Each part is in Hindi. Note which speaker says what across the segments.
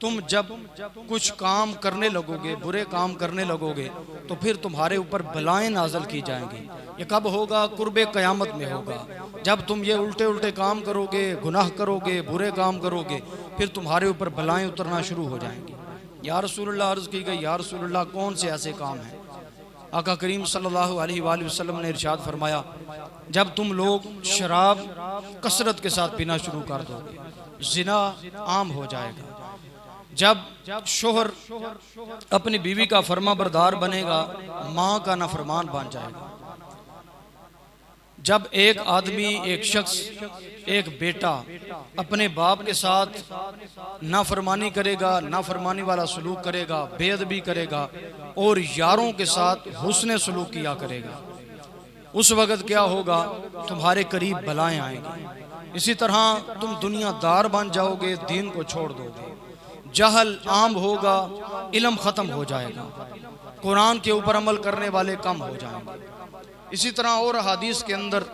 Speaker 1: तुम जब कुछ काम करने लगोगे, बुरे काम करने लगोगे, तो फिर तुम्हारे ऊपर बलाएं नाजल की जाएंगी। ये कब होगा? कुर्बे क़यामत में होगा। जब तुम ये उल्टे उल्टे काम करोगे, गुनाह करोगे, बुरे काम करोगे, फिर तुम्हारे ऊपर बलाएं उतरना शुरू हो जाएंगी। या रसूलुल्लाह, अर्ज़ की गई, या रसूलुल्लाह कौन से ऐसे काम हैं? आका करीम सल्लल्लाहु अलैहि वसल्लम ने इरशाद फरमाया, जब तुम लोग शराब कसरत के साथ पीना शुरू कर दोगे, जिना आम हो जाएगा। जब शोहर अपनी बीवी का फर्मा बरदार बनेगा, माँ का नाफरमान बन जाएगा। जब एक आदमी, एक शख्स, एक बेटा अपने बाप के साथ नाफरमानी करेगा, नाफरमानी वाला सलूक करेगा, बेअदबी करेगा और यारों के साथ हुस्न सलूक किया करेगा, उस वक़्त क्या होगा? तुम्हारे करीब बलाएं आएंगी। इसी तरह तुम दुनियादार बन जाओगे, दीन को छोड़ दोगे, जहल आम होगा, इल्म ख़त्म हो जाएगा, कुरान के ऊपर अमल करने वाले कम हो जाएंगे। इसी तरह और हदीस के अंदर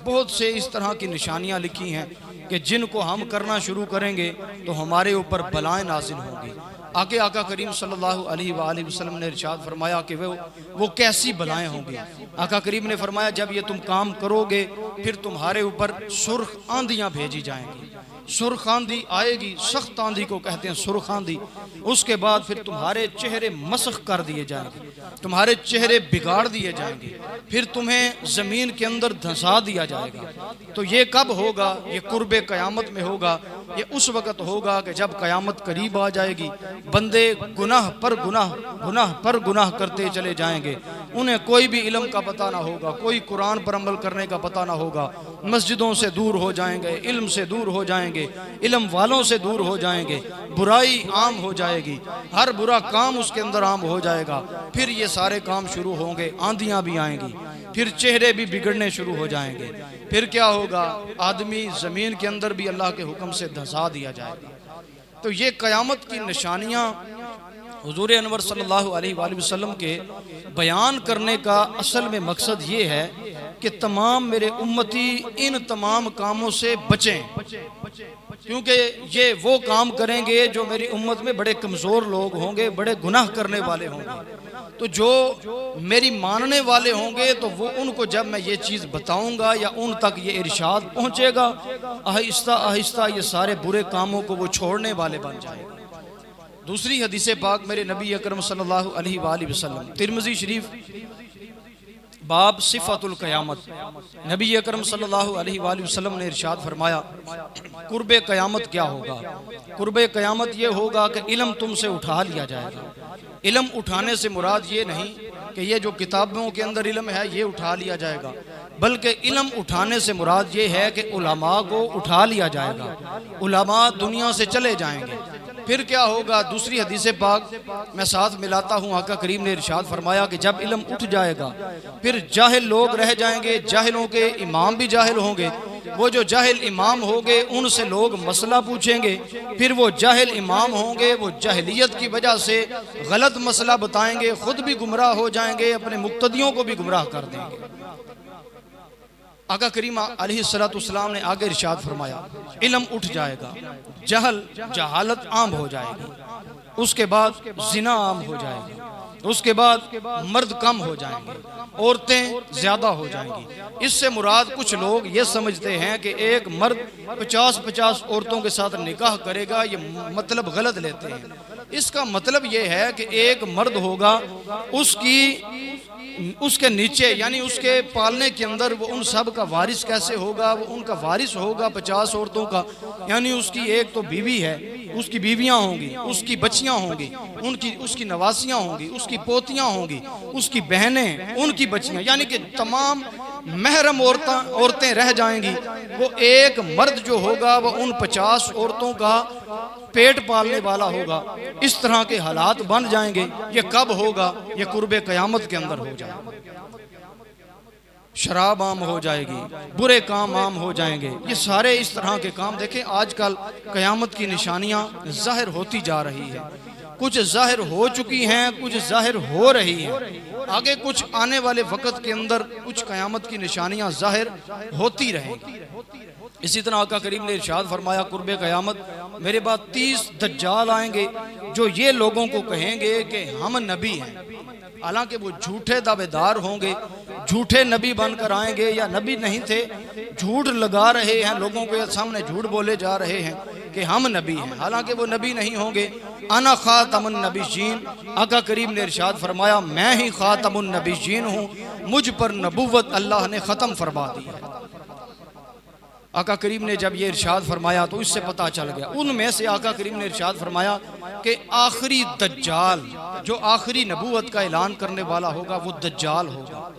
Speaker 1: बहुत से इस तरह की निशानियां लिखी हैं कि जिनको हम करना शुरू करेंगे तो हमारे ऊपर बलाएं नाज़िल होंगी। आगे आका करीम सल्लल्लाहु अलैहि वसल्लम ने इरशाद फरमाया कि वो कैसी बलाएं होंगी। आका करीम ने फरमाया, जब ये तुम काम करोगे फिर तुम्हारे ऊपर सुर्ख आंधियां भेजी जाएंगी। सुर्ख आंधी आएगी, सख्त आंधी को कहते हैं सुर्ख आंधी। उसके बाद फिर तुम्हारे चेहरे मसख कर दिए जाएंगे, तुम्हारे चेहरे बिगाड़ दिए जाएंगे, फिर तुम्हें ज़मीन के अंदर धंसा दिया जाएगा। तो ये कब होगा? ये कुर्बे क़यामत में होगा। ये उस वक़्त होगा कि जब क़यामत करीब आ जाएगी, बंदे गुनाह पर गुनाह, गुनाह पर गुनाह करते चले जाएंगे। उन्हें कोई भी इल्म का पता ना होगा, कोई कुरान पर अमल करने का पता ना होगा, मस्जिदों से दूर हो जाएंगे, इल्म से दूर हो जाएंगे, इल्म वालों से दूर हो जाएंगे, बुराई आम हो जाएगी, हर बुरा काम उसके अंदर आम हो जाएगा। फिर ये सारे काम शुरू होंगे, आंधियां भी आएंगी, फिर चेहरे भी बिगड़ने शुरू हो जाएंगे। फिर क्या होगा? आदमी ज़मीन के अंदर भी अल्लाह के हुक्म से धंसा दिया जाएगा। तो ये क़यामत की निशानियाँ हुजूर अनवर सल्लल्लाहु अलैहि वसल्लम के बयान करने का असल में मकसद ये है कि तमाम मेरे उम्मती इन तमाम कामों से बचें, क्योंकि ये वो काम करेंगे जो मेरी उम्मत में बड़े कमज़ोर लोग होंगे, बड़े गुनाह करने वाले होंगे। तो जो मेरी मानने वाले होंगे तो वो उनको जब मैं ये चीज़ बताऊंगा या उन तक ये इरशाद पहुँचेगा, आहिस्ता आहिस्ता ये सारे बुरे कामों को वो छोड़ने वाले बन जाएंगे। दूसरी हदीस पाक मेरे नबी अकरम सल्लल्लाहु अलैहि वसल्लम, तिरमिज़ी शरीफ, बाब सिफ़तुल क़यामत, नबी अकरम सल्लल्लाहु अलैहि वसल्लम ने इरशाद फरमाया, कुर्बे क़यामत क्या होगा? कुर्बे क़यामत ये होगा कि इल्म तुमसे उठा लिया जाएगा। इल्म उठाने से मुराद ये नहीं कि ये जो किताबों के अंदर इल्म है ये उठा लिया जाएगा, बल्कि इल्म उठाने से मुराद ये है कि उलमा को उठा लिया जाएगा, उलमा दुनिया से चले जाएंगे। फिर क्या होगा? दूसरी हदीस पाक मैं साथ मिलाता हूँ, आका करीम ने इरशाद फरमाया कि जब इल्म उठ जाएगा फिर जाहिल लोग रह जाएंगे, जाहिलों के इमाम भी जाहिल होंगे। वो जो जाहिल इमाम होंगे उनसे लोग मसला पूछेंगे, फिर वो जाहिल इमाम होंगे, वो जाहिलियत की वजह से गलत मसला बताएंगे, खुद भी गुमराह हो जाएंगे, अपने मुक्तदियों को भी गुमराह कर देंगे। आका करीम अलैहिस्सलाम ने आगे इरशाद फरमाया, इल्म उठ जाएगा, जहालत आम हो जाएगी, उसके बाद जिना आम हो जाएगी, उसके बाद मर्द कम हो जाएंगे, औरतें ज्यादा हो जाएंगी। इससे मुराद कुछ लोग ये समझते हैं कि एक मर्द 50-50 औरतों के साथ निकाह करेगा, ये मतलब गलत लेते हैं। इसका मतलब ये है कि एक मर्द होगा, उसके नीचे यानी उसके पालने के अंदर वो उन सब का वारिस कैसे होगा? वो उनका वारिस होगा 50 औरतों का, यानी उसकी एक तो बीवी है, उसकी बीवियां होंगी, उसकी बच्चियां होंगी, उसकी नवासियां होंगी, उसकी पोतियां होंगी, उसकी बहनें, उनकी बच्चियां, यानी कि तमाम महरम औरतें रह जाएंगी। वो एक मर्द जो होगा वो उन 50 औरतों का पेट पालने वाला होगा। इस तरह के हालात बन जाएंगे। ये कब होगा? ये कुर्बे क़यामत के अंदर हो जाएगा। शराब आम हो जाएगी, बुरे काम आम हो जाएंगे, ये सारे इस तरह के काम। देखें आजकल क़यामत की निशानियां ज़ाहिर होती जा रही है, कुछ ज़ाहिर हो चुकी हैं, कुछ ज़ाहिर हो रही हैं। आगे कुछ आने वाले वक़्त के अंदर कुछ क़यामत की निशानियां ज़ाहिर होती रहेंगी। इसी तरह आका करीम ने इरशाद फरमाया कुर्बे क़यामत मेरे बाद 30 दज्जाल आएंगे जो ये लोगों को कहेंगे कि हम नबी हैं, हालांकि वो झूठे दावेदार होंगे, झूठे नबी बनकर आएंगे या नबी नहीं थे, झूठ लगा रहे हैं, लोगों के सामने झूठ बोले जा रहे हैं कि हम नबी हैं, हालांकि वो नबी नहीं होंगे। अना खातमुन नबीयीन, आका करीम ने इरशाद फरमाया मैं ही खातमुन नबीयीन हूँ, मुझ पर नबूवत अल्लाह ने ख़त्म फरमा दी है। आका करीम ने जब ये इरशाद फरमाया तो इससे पता चल गया, उनमें से आका करीम ने इरशाद फरमाया कि आखिरी दज्जाल जो आखिरी नबूवत का ऐलान करने वाला होगा वो दज्जाल होगा।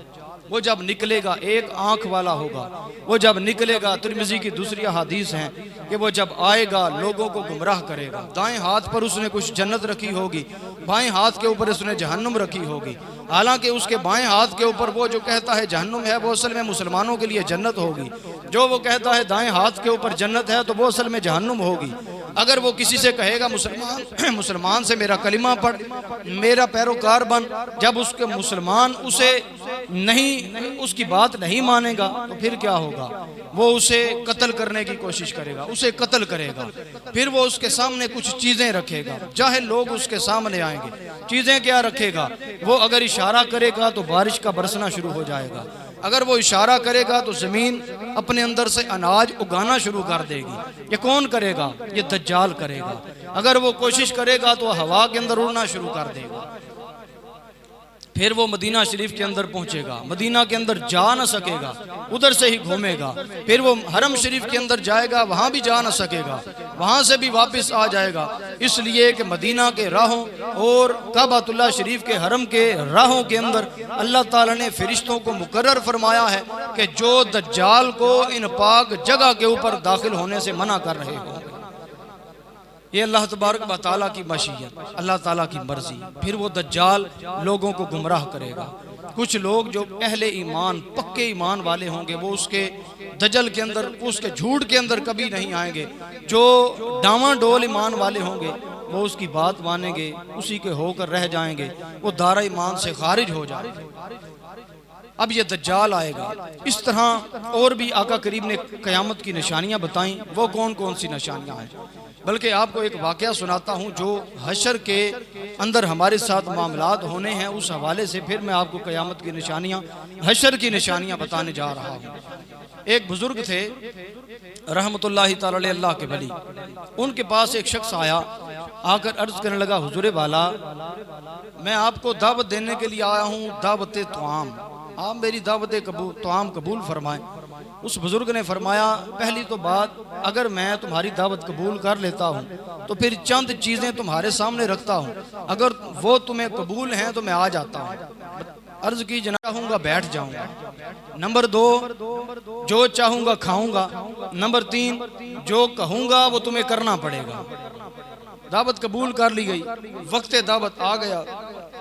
Speaker 1: वो जब निकलेगा एक आंख वाला होगा, वो जब निकलेगा, तिरमिज़ी की दूसरी हदीस है कि वो जब आएगा लोगों को गुमराह करेगा। दाएं हाथ पर उसने कुछ जन्नत रखी होगी, बाएं हाथ के ऊपर उसने जहन्नुम रखी होगी, हालांकि उसके बाएं हाथ के ऊपर वो जो कहता है जहन्नुम है वो असल में मुसलमानों के लिए जन्नत होगी, जो वो कहता है दाएं हाथ के ऊपर जन्नत है तो वो असल में जहन्नुम होगी। अगर वो किसी से कहेगा मुसलमान से मेरा कलिमा पढ़, मेरा पैरोकार बन, जब उसके मुसलमान उसे नहीं, उसकी बात नहीं मानेगा तो फिर क्या होगा, वो उसे कत्ल करने की कोशिश करेगा, उसे कत्ल करेगा। फिर वो उसके सामने कुछ चीज़ें रखेगा, चाहे लोग उसके सामने आएंगे। चीज़ें क्या रखेगा, वो अगर इशारा करेगा तो बारिश का बरसना शुरू हो जाएगा, अगर वो इशारा करेगा तो ज़मीन अपने अंदर से अनाज उगाना शुरू कर देगी। ये कौन करेगा, ये दज्जाल करेगा। अगर वो कोशिश करेगा तो हवा के अंदर उड़ना शुरू कर देगा। फिर वो मदीना शरीफ के अंदर पहुंचेगा, मदीना के अंदर जा न सकेगा, उधर से ही घूमेगा। फिर वो हरम शरीफ के अंदर जाएगा, वहां भी जा न सकेगा, वहां से भी वापस आ जाएगा, इसलिए कि मदीना के राहों और काबतुल्लाह शरीफ के हरम के राहों के अंदर अल्लाह ताला ने फरिश्तों को मुकर्रर फरमाया है कि जो दज्जाल को इन पाक जगह के ऊपर दाखिल होने से मना कर रहे हो। ये अल्लाह तबारक व तआला की मशीयत, अल्लाह ताला की मर्जी। फिर वो दज्जाल लोगों को गुमराह करेगा। कुछ लोग जो अहले ईमान, पक्के ईमान वाले होंगे वो उसके दजल के अंदर, उसके झूठ के अंदर कभी नहीं आएंगे। जो डामाडोल ईमान वाले होंगे वो उसकी बात मानेंगे, उसी के होकर रह जाएंगे, वो दारा ईमान से खारिज हो जाएंगे। अब ये दज्जाल आएगा। इस तरह और भी आका करीम ने क़यामत की निशानियां बताई। वो कौन कौन सी निशानियां हैं, बल्कि आपको एक वाक़या सुनाता हूँ जो हशर के अंदर हमारे साथ मामलात होने हैं, उस हवाले से फिर मैं आपको क़यामत की निशानियाँ, हशर की निशानियाँ बताने जा रहा हूँ। एक बुजुर्ग थे रहमतुल्लाहि ताला अलैह, अल्लाह के वली, उनके पास एक शख्स आया, आकर अर्ज करने लगा, हुजूर वाला मैं आपको दावत देने के लिए आया हूँ, दावत तुआम, आप मेरी दावत तुआम कबूल फरमाएं। उस बुजुर्ग ने फरमाया, पहली तो बात, अगर मैं तुम्हारी दावत कबूल कर लेता हूँ तो फिर चंद चीज़ें तुम्हारे सामने रखता हूँ, अगर वो तुम्हें कबूल हैं तो मैं आ जाता हूँ। अर्ज की जना चाहूँगा बैठ जाऊँगा। नंबर 2, जो चाहूँगा खाऊँगा। नंबर 3, जो कहूँगा वो तुम्हें करना पड़ेगा। दावत कबूल कर ली गई, वक्त दावत आ गया,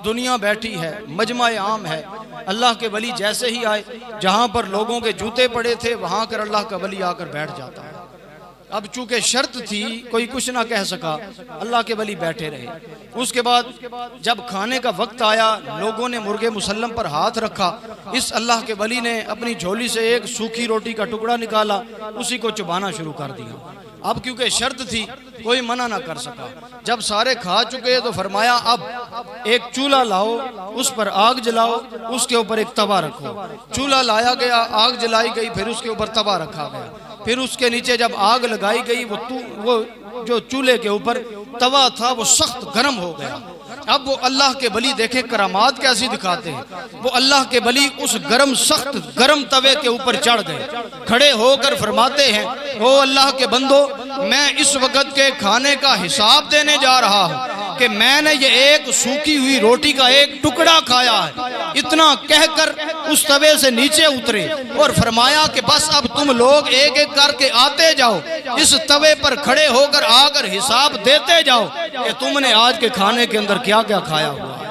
Speaker 1: दुनिया बैठी है, मजमा आम है। अल्लाह के वली जैसे ही आए, जहाँ पर लोगों के जूते पड़े थे वहाँ कर अल्लाह का वली आकर बैठ जाता है। अब चूंकि शर्त थी, कोई कुछ ना कह सका, अल्लाह के वली बैठे रहे। उसके बाद जब खाने का वक्त आया, लोगों ने मुर्गे मुसल्लम पर हाथ रखा, इस अल्लाह के वली ने अपनी झोली से एक सूखी रोटी का टुकड़ा निकाला, उसी को चबाना शुरू कर दिया। अब क्योंकि शर्त थी, कोई मना ना कर सका। जब सारे खा चुके तो फरमाया, अब एक चूल्हा लाओ, उस पर आग जलाओ, उसके ऊपर एक तवा रखो। चूल्हा लाया गया, आग जलाई गई, फिर उसके ऊपर तवा रखा गया, फिर उसके नीचे जब आग लगाई गई, वो जो चूल्हे के ऊपर तवा था वो सख्त गर्म हो गया। अब वो अल्लाह के वली देखे करामात कैसी दिखाते हैं, वो अल्लाह के वली उस सख्त गर्म तवे के ऊपर चढ़ गए, खड़े होकर फरमाते हैं, ओ अल्लाह के बंदो, मैं इस वक्त के खाने का हिसाब देने जा रहा हूँ कि मैंने ये एक सूखी हुई रोटी का एक टुकड़ा खाया है। इतना कहकर उस तवे से नीचे उतरे और फरमाया कि बस अब तुम लोग एक एक करके आते जाओ, इस तवे पर खड़े होकर आकर हिसाब देते जाओ कि तुमने आज के खाने के अंदर क्या क्या खाया हुआ है।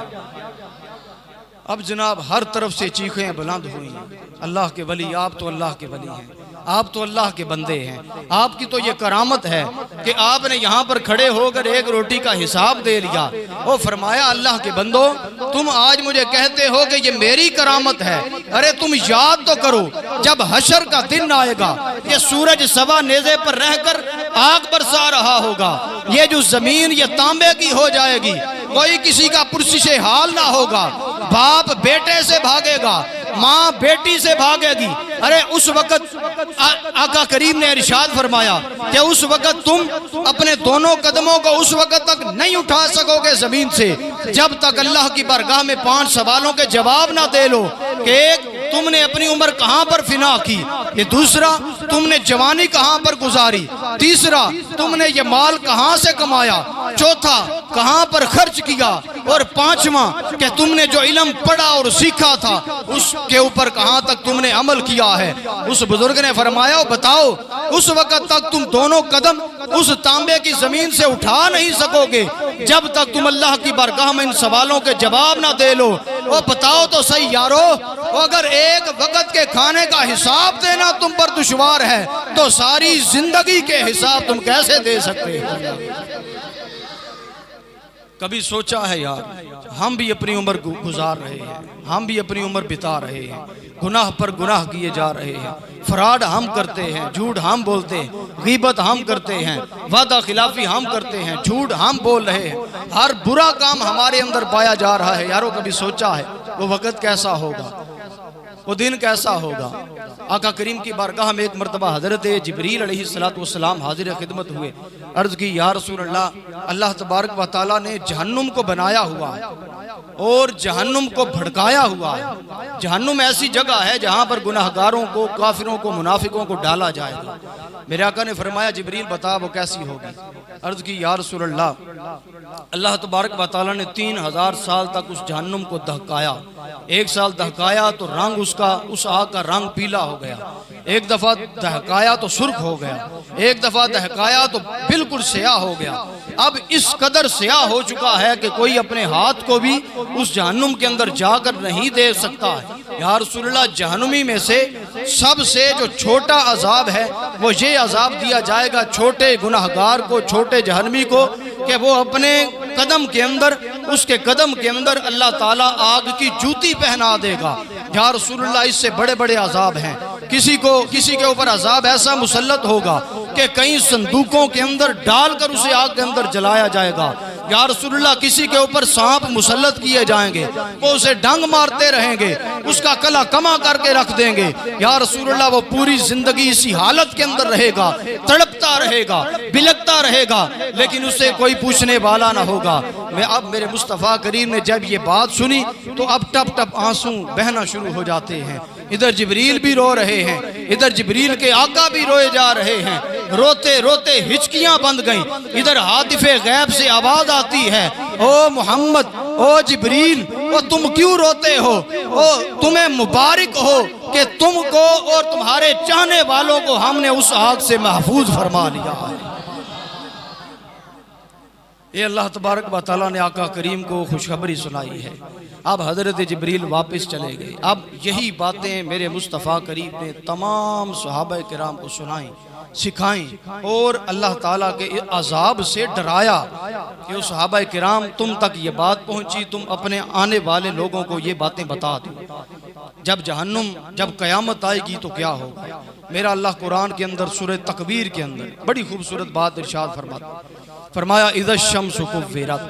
Speaker 1: अब जनाब हर तरफ से चीखें बुलंद हुई, अल्लाह के वली, आप तो अल्लाह के वली हैं, आप तो अल्लाह के बंदे हैं, आपकी तो ये करामत है कि आपने यहाँ पर खड़े होकर एक रोटी का हिसाब दे लिया। वो फरमाया अल्लाह के बंदो, तुम आज मुझे कहते हो कि ये मेरी करामत है। अरे तुम याद तो करो, जब हशर का दिन आएगा, ये सूरज सवा नेज़े पर रहकर आग बरसा रहा होगा, ये जो जमीन ये तांबे की हो जाएगी, कोई किसी का पुरसिशे हाल ना होगा, बाप बेटे से भागेगा, माँ बेटी से भागेगी। अरे उस वक्त आका करीम ने इरशाद फरमाया कि उस वक्त तुम अपने दोनों कदमों को उस वक्त तक नहीं उठा सकोगे जमीन से जब तक अल्लाह की बारगाह में 5 सवालों के जवाब ना दे लो कि एक, तुमने अपनी उम्र कहाँ पर फिना की, ये दूसरा, तुमने जवानी कहाँ पर गुजारी, तीसरा, तुमने ये माल कहाँ से कमाया, चौथा, कहाँ पर खर्च किया, और पांचवा कि तुमने जो इल्म पढ़ा और सीखा था उसके ऊपर कहाँ तक तुमने अमल किया है। उस बुजुर्ग ने फरमाया, बताओ उस वक्त तक तुम दोनों कदम उस तांबे की जमीन से उठा नहीं सकोगे जब तक तुम अल्लाह की बारगाह में इन सवालों के जवाब ना दे लो। वो बताओ तो सही यारो, अगर एक वक्त के खाने का हिसाब देना तुम पर दुश्वार है तो सारी जिंदगी के हिसाब तुम कैसे दे सकते हो। कभी सोचा है यार, हम भी अपनी उम्र गुजार रहे हैं, हम भी अपनी उम्र बिता रहे हैं, गुनाह पर गुनाह किए जा रहे हैं, फ्रॉड हम करते हैं, झूठ हम बोलते हैं, गीबत हम करते हैं, वादा खिलाफी हम करते हैं, झूठ हम बोल रहे हैं, हर बुरा काम हमारे अंदर पाया जा रहा है। यारों कभी सोचा है वो वक्त कैसा होगा, वो दिन कैसा होगा। आका करीम की बारगाह में एक मरतबा हजरत जिब्रील अलैहिस्सलाम हाजिर खिदमत हुए। अर्ज की या रसूल अल्लाह, अल्लाह तबारक व तआला ने जहन्नुम को बनाया हुआ है और जहन्नुम को भड़काया हुआ है। जहन्नुम ऐसी जगह है जहाँ पर गुनाहगारों को, काफिरों को, मुनाफिकों को डाला जाएगा। मेरे आका ने फरमाया, जिब्रील बता वो कैसी होगी। अर्ज की या रसूल अल्लाह, अल्लाह तबारक व तआला ने 3000 साल तक उस जहन्नुम को दहकाया। 1 साल दहकाया तो रंग उसका, उस आग का रंग पीला हो गया। एक दफा दहकाया तो सुर्ख हो गया, एक दफा दहकाया तो बिल्कुल स्याह हो गया। अब इस कदर स्याह हो चुका है कि कोई अपने हाथ को भी उस जहन्नुम के अंदर जाकर नहीं दे सकता है। या रसूलल्लाह, जहन्नुमी में से सबसे जो छोटा अजाब है वो ये अजाब दिया जाएगा छोटे गुनाहगार को, छोटे जहन्नुमी को, कि वो अपने कदम के अंदर, उसके कदम के अंदर अल्लाह ताला आग की जूती पहना देगा। या रसूलल्लाह, इससे बड़े बड़े अजाब हैं। किसी के ऊपर अजाब ऐसा मुसल्लत होगा कि कई संदूकों के अंदर डालकर उसे आग के अंदर जलाया जाएगा। या रसूलल्लाह, किसी के ऊपर सांप मुसल्लत किए जाएंगे, वो उसे डंग मारते रहेंगे, उसका कला कमा करके रख देंगे। या रसूलल्लाह, वो पूरी जिंदगी इसी हालत के अंदर रहेगा, तड़पता रहेगा, बिलकता रहेगा, लेकिन उससे कोई पूछने वाला ना होगा। अब मेरे मुस्तफ़ा करीम ने जब ये बात सुनी तो अब टप टप आंसू बहना शुरू हो जाते हैं। इधर जिब्रील भी रो रहे हैं, इधर जिब्रील के आका भी रोए जा रहे हैं। रोते रोते हिचकियां बंद गईं। इधर हातिफे गैब से आवाज आती है, ओ मोहम्मद, ओ जिब्रील, ओ तुम क्यों रोते हो? ओ तुम्हें मुबारक हो कि तुमको और तुम्हारे चाहने वालों को हमने उस आग से महफूज फरमा लिया है। ये अल्लाह तबारक व तआला ने आका करीम को खुशखबरी सुनाई है। अब हज़रत जिब्रील वापस चले गए। अब यही बातें मेरे मुस्तफ़ा करीम ने तमाम सहाबा किराम को सुनाई, सिखाई और अल्लाह ताला के अजाब से डराया कि उस सहाबा किराम, तुम तक ये बात पहुंची, तुम अपने आने वाले लोगों को ये बातें बता दो। जब जहन्नुम, जब क़यामत आएगी तो क्या होगा। मेरा अल्लाह कुरान के अंदर सूरह तकबीर के अंदर बड़ी खूबसूरत बात इरशाद फरमाया, इज़ा शम्सु कुव्विरत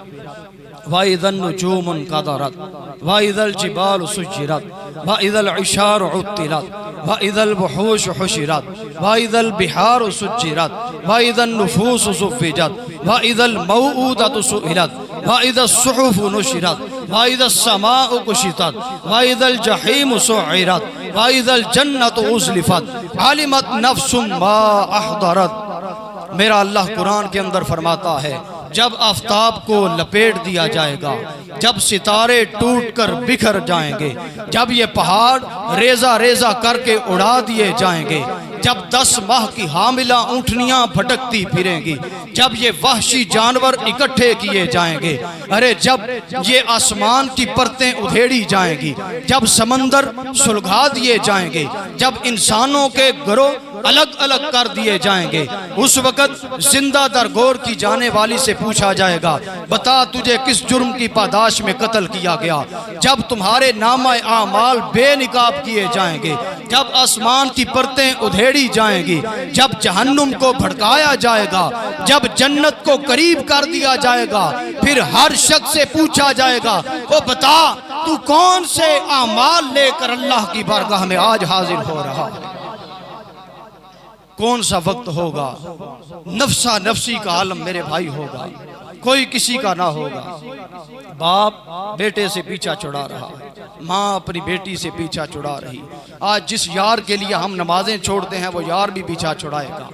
Speaker 1: व इज़न नुजूमुन क़दरत व इज़ल जिबालु सुज्जिरत व इज़ल इशारु उत्तिरत व इज़ल वुहूश हुशिरत व इज़ल बिहारु सुज्जिरत व इज़न नुफूसु ज़ुव्विजत व इज़ल मौऊदतु सुइलत व इज़स सुहुफु नुशिरत व इज़स समाउ कुशितत व इज़ल जहीमु सुइरत व इज़ल जन्नतु उज़लिफत अलिमत नफ्सुम मा अहदरत। मेरा अल्लाह कुरान के अंदर फरमाता है, जब आफताब को लपेट दिया जाएगा, जब सितारे टूटकर बिखर जाएंगे, जब ये पहाड़ रेजा रेजा करके उड़ा दिए जाएंगे, जब 10 माह की हामिला ऊँटनियाँ भटकती फिरेंगी, जब ये वहशी जानवर इकट्ठे किए जाएंगे, अरे जब ये आसमान की परतें उधेड़ी जाएंगी, जब समंदर सुलगा दिए जाएंगे, जब इंसानों के घरों अलग अलग कर दिए जाएंगे। उस वक़्त जिंदा दरगोर की जाने वाली से पूछा जाएगा, बता तुझे किस जुर्म की पादाश में कत्ल किया गया। जब तुम्हारे नामा आमाल बेनिकाब किए जाएंगे, जब आसमान की परतें उधेड़ी जाएंगी, जब जहन्नुम को भड़काया जाएगा, जब जन्नत को करीब कर दिया जाएगा, फिर हर शख्स से पूछा जाएगा, वो बता तू कौन से आमाल लेकर अल्लाह की बारगाह में आज हाजिर हो रहा है। कौन सा वक्त होगा, नफ्सा नफ्सी का आलम मेरे भाई होगा, कोई किसी का ना होगा। बाप बेटे से पीछा छुड़ा रहा है, माँ अपनी बेटी से पीछा छुड़ा रही। आज जिस यार के लिए हम नमाजें छोड़ते हैं वो यार भी पीछा छुड़ाएगा।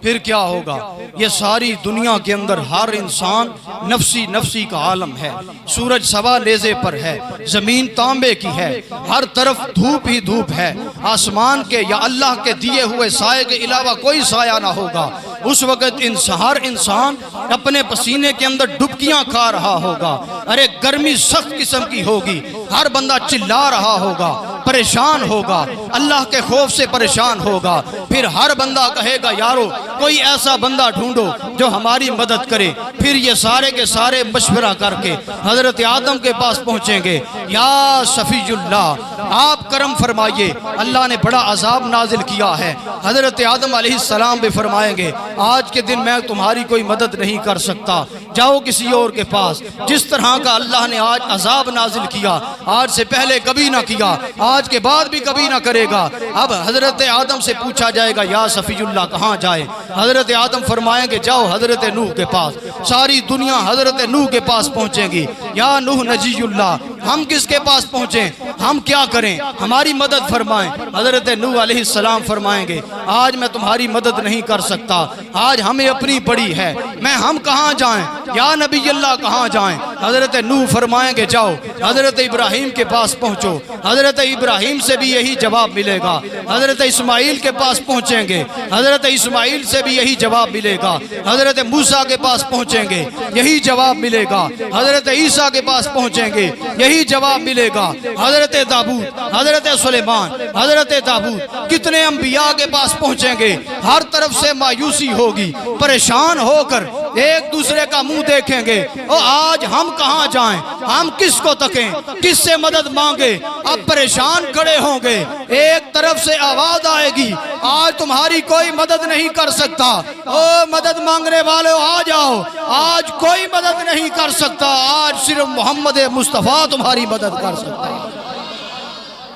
Speaker 1: फिर क्या होगा, ये सारी दुनिया के अंदर हर इंसान नफ्सी नफ्सी का आलम है। सूरज सवा लेज़े पर है, जमीन तांबे की है, हर तरफ धूप ही धूप है। आसमान के या अल्लाह के दिए हुए साए के अलावा कोई साया ना होगा। उस वक़्त हर इंसान अपने पसीने के अंदर डुबकियां खा रहा होगा। अरे गर्मी सख्त किस्म की होगी, हर बंदा चिल्ला रहा होगा, परेशान होगा, अल्लाह के खौफ से परेशान होगा। फिर हर बंदा कहेगा यारो कोई ऐसा बंदा ढूंढो जो हमारी मदद करे। फिर ये सारे के सारे मशवरा करके हजरत आदम के पास पहुंचेंगे, या सफ़ीजुल्लाह आप करम फरमाइए, अल्लाह ने बड़ा अजाब नाजिल किया है। हजरत आदम अलैहिस्सलाम भी फरमाएंगे आज के दिन मैं तुम्हारी कोई मदद नहीं कर सकता, जाओ किसी और के पास। जिस तरह का अल्लाह ने आज अजाब नाजिल किया, आज से पहले कभी ना किया, आज के बाद भी कभी ना करेगा। अब हजरत आदम से पूछा जाएगा या सफ़ीजुल्लाह कहाँ जाए। हजरत आदम फरमाएंगे जाओ हजरत नूह के पास। सारी दुनिया हजरत नूह के पास पहुंचेगी, या नूह नजीयुल्लाह हम किसके पास पहुंचे, हम क्या करें, हमारी मदद फरमाएं। हजरत नूह अलैहिस्सलाम फरमाएंगे आज मैं तुम्हारी मदद नहीं कर सकता, आज हमें अपनी पड़ी है, हम कहाँ जाएं, या नबी अल्लाह कहाँ जाएं। हजरत नूह फरमाएंगे जाओ हजरत इब्राहिम के पास पहुंचो। हजरत इब्राहिम से भी यही जवाब मिलेगा। हजरत इस्माइल के पास पहुंचेंगे, हजरत इस्माइल से भी यही जवाब मिलेगा। हजरत मूसा के पास पहुंचेंगे, यही जवाब मिलेगा। हजरत ईसा के पास पहुंचेंगे, यही जवाब मिलेगा। हजरत दाऊद, हजरत सुलेमान, हजरत दाऊद, कितने अंबिया के पास पहुंचेंगे। हर तरफ से मायूसी होगी, परेशान होकर एक दूसरे का मुंह देखेंगे। और आज हम कहाँ जाएं, हम किसको तकें, किससे मदद मांगे। अब परेशान खड़े होंगे, एक तरफ से आवाज आएगी आज तुम्हारी कोई मदद नहीं कर सकता, ओ मदद मांगने वाले आ जाओ, आज कोई मदद नहीं कर सकता, आज सिर्फ मोहम्मद मुस्तफ़ा तुम्हारी मदद कर सकता है।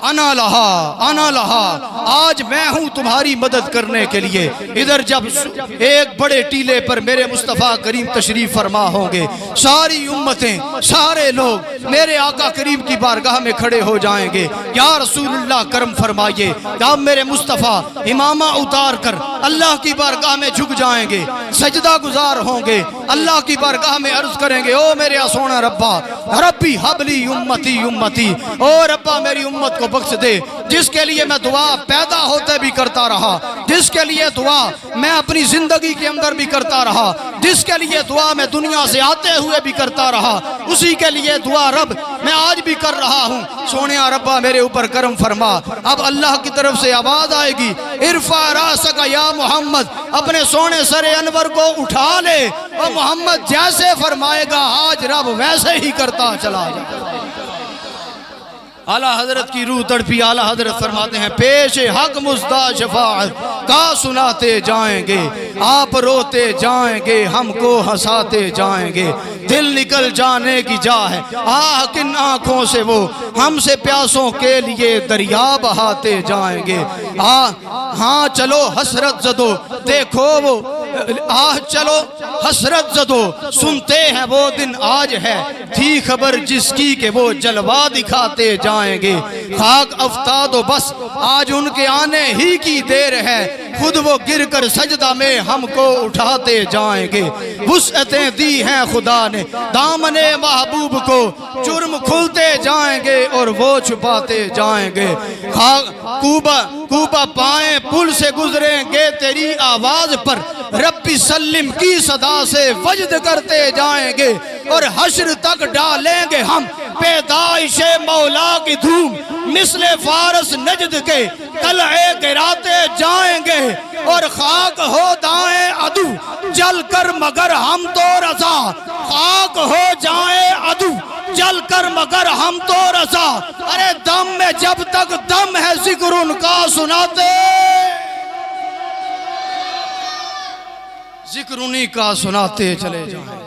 Speaker 1: अना लहा, आज मैं हूं तुम्हारी मदद करने के लिए। इधर जब एक बड़े टीले पर मेरे मुस्तफ़ा करीम तशरीफ फरमा होंगे, सारी उम्मतें, सारे लोग मेरे आका करीम की बारगाह में खड़े हो जाएंगे। या रसूलुल्लाह करम फरमाइए, जब मेरे मुस्तफ़ा इमामा उतार कर अल्लाह की बारगाह में झुक जाएंगे, सजदा गुजार होंगे, अल्लाह की बारगाह में अर्ज करेंगे ओ मेरे सोना रब्बा, रब्बी हबली उम्मती उम्मती, ओ रब्बा मेरी उम्मत को बख्श दे। जिसके लिए मैं दुआ पैदा होते भी करता रहा, जिसके लिए दुआ मैं अपनी जिंदगी के अंदर भी करता रहा, जिसके लिए दुआ मैं दुनिया से आते हुए भी करता रहा, उसी के लिए दुआ रब मैं आज भी कर रहा हूँ। सोने रब्बा मेरे ऊपर करम फरमा। अब अल्लाह की तरफ से आवाज आएगी, इरफा रासका या मोहम्मद, अपने सोने सरे अनवर को उठा ले। और मोहम्मद जैसे फरमाएगा आज रब वैसे ही करता चला जाए। आला हजरत की रूह तड़पी, आला हजरत फरमाते हैं पेश हक मुस्दा शफाअत का सुनाते जाएंगे, आप रोते जाएंगे, हमको हंसाते जाएंगे, दिल निकल जाने की जा है आह किन आंखों से वो हमसे प्यासों के लिए दरिया बहाते जाएंगे। हाँ चलो हसरत जदो देखो वो, आह चलो हसरत जदो सुनते हैं वो दिन आज है, थी खबर जिसकी के वो जलवा दिखाते जाएंगे। खाक अफ्तादो बस आज उनके आने ही की देर है, खुद वो गिर कर सजदा में हमको उठाते जाएंगे। वुसअतें दी हैं खुदा ने दामने महबूब को, जुर्म खुलते जाएंगे और वो छुपाते जाएंगे। कूबा पाए पुल से गुजरेंगे तेरी आवाज पर, रब्बी सल्लिम की सदा से वजद करते जाएंगे। और हश्र तक डालेंगे हम पैदाइशे मौला की धूम मिसले फारस नजद के कलए गिराते जाएंगे और खाक हो दाए अदू जल कर मगर हम तो रजा खाक हो जाए अदू जल कर मगर हम तो रजा। अरे दम में जब तक दम है जिक्र उनका सुनाते जिक्र उन्हीं का सुनाते चले जाएं।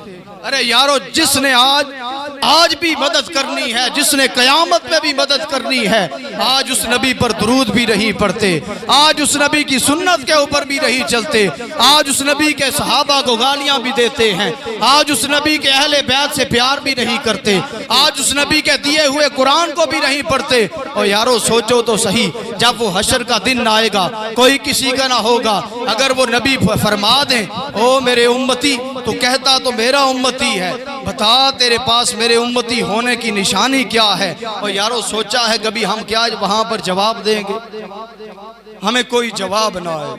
Speaker 1: अरे यारो जिसने आज भी मदद करनी है, जिसने कयामत में भी मदद करनी है, आज उस नबी पर दुरूद भी नहीं पढ़ते, आज उस नबी की सुन्नत के ऊपर भी नहीं चलते, आज उस नबी के सहाबा को गालियां भी देते हैं, आज उस नबी के अहले बैत से प्यार भी नहीं करते, आज उस नबी के दिए हुए कुरान को भी नहीं पढ़ते। और यारो सोचो तो सही, जब वो हशर का दिन आएगा कोई किसी का ना होगा, अगर वो नबी फरमा दें ओ मेरे उम्मती, तो कहता तो मेरा उम्मती है, बता तेरे पास मेरे उम्मती होने की निशानी क्या है। और यारो सोचा है कभी हम क्या वहां पर जवाब देंगे? हमें कोई जवाब ना आए,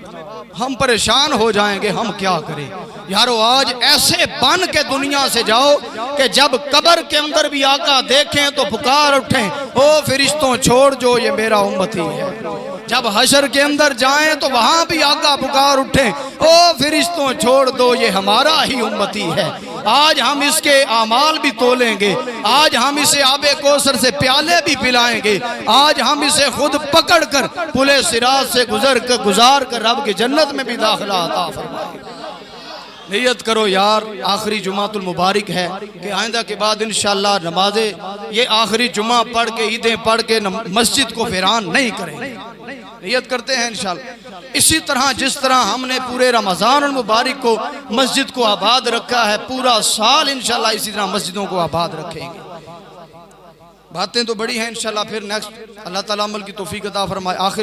Speaker 1: हम परेशान हो जाएंगे, हम क्या करें। यारो आज ऐसे बन के दुनिया से जाओ कि जब कब्र के अंदर भी आका देखें तो पुकार उठें ओ फरिश्तों छोड़ जो ये मेरा उम्मती है। जब हशर के अंदर जाएं तो वहां भी आका पुकार उठे ओ फरिश्तों छोड़ दो ये हमारा ही उम्मती है। आज हम इसके आमाल भी तोलेंगे, आज हम इसे आबे कौसर से प्याले भी पिलाएंगे, आज हम इसे खुद पकड़ कर पुले सिरात से गुजार कर रब की जन्नत में भी दाखिला अता फरमाएंगे। नियत करो यार, आखिरी जुमातुल मुबारक है कि आइंदा के बाद इंशाअल्लाह नमाज़े ये आखिरी जुमा पढ़ के ईदें पढ़ के मस्जिद को वीरान नहीं करेंगे। नियत करते हैं इंशाअल्लाह। इसी तरह जिस तरह हमने पूरे रमज़ान मुबारक को मस्जिद को आबाद रखा है, पूरा साल इंशाअल्लाह इसी तरह मस्जिदों को आबाद रखेंगे। बातें तो बड़ी हैं इंशाअल्लाह, फिर नेक्स्ट अल्लाह ताला अमल की तौफीक अता फरमाए। आखिर